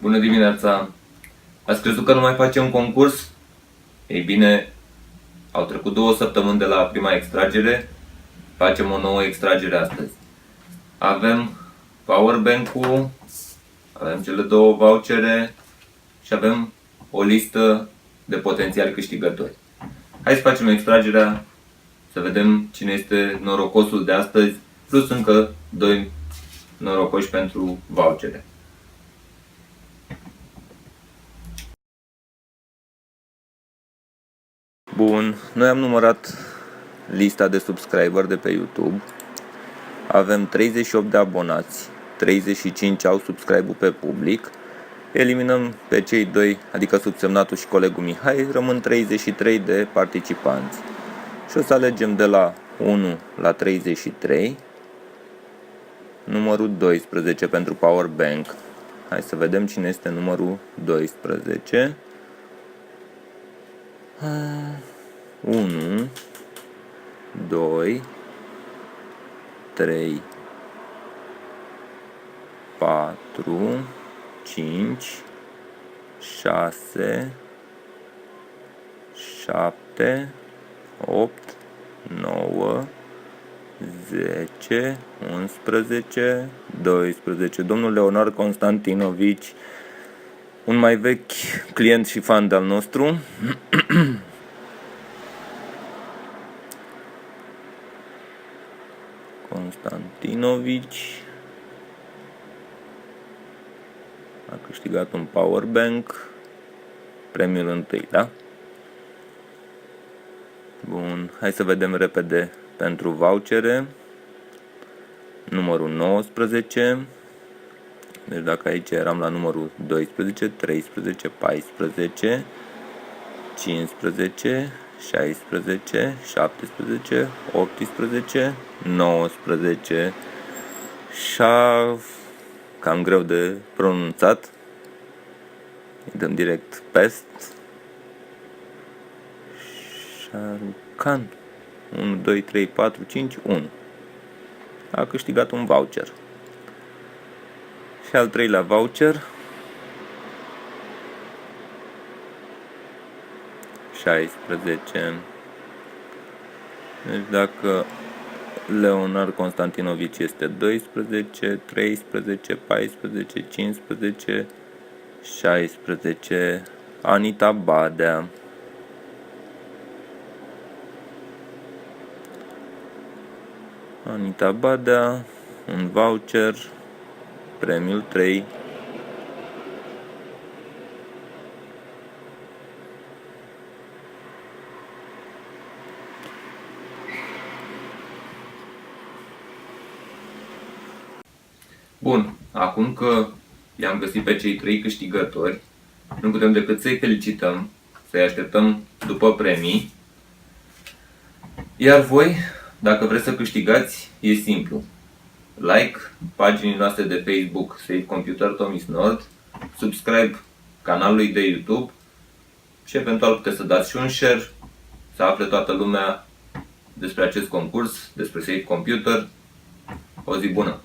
Bună dimineața! Ați crezut că nu mai facem concurs? Ei bine, au trecut 2 săptămâni de la prima extragere. Facem o nouă extragere astăzi. Avem powerbank-ul, avem cele 2 vouchere și avem o listă de potențiali câștigători. Hai să facem extragerea, să vedem cine este norocosul de astăzi, plus încă 2 norocoși pentru vouchere. Bun, noi am numărat lista de subscriber de pe YouTube. Avem 38 de abonați, 35 au subscribe-ul pe public. Eliminăm pe cei 2, adică subsemnatul și colegul Mihai, rămân 33 de participanți. Și o să alegem de la 1 la 33, numărul 12 pentru powerbank. Hai să vedem cine este numărul 12. 1, 2, 3, 4, 5, 6, 7, 8, 9, 10, 11, 12. Domnul Leonard Constantinovici, un mai vechi client și fan de-al nostru. Constantinovici a câștigat un powerbank, premiul întâi, da? Bun, hai să vedem repede pentru vouchere. Numărul 19. Deci dacă aici eram la numărul 12, 13, 14, 15, 16, 17, 18, 19. Cam greu de pronunțat. Îi dăm direct pest. Șarucan. 1, 2, 3, 4, 5, 1. A câștigat un voucher. Și al treilea voucher. 16. Deci dacă Leonard Constantinovici este 12, 13, 14, 15, 16. Anita Badea. Anita Badea, un voucher, premiul 3. Bun, acum că i-am găsit pe cei 3 câștigători, nu putem decât să-i felicităm, să-i așteptăm după premii. Iar voi, dacă vreți să câștigați, e simplu. Like paginii noastre de Facebook Safe Computer Tomis Nord, subscribe canalului de YouTube și eventual puteți să dați și un share, să afle toată lumea despre acest concurs, despre Safe Computer. O zi bună!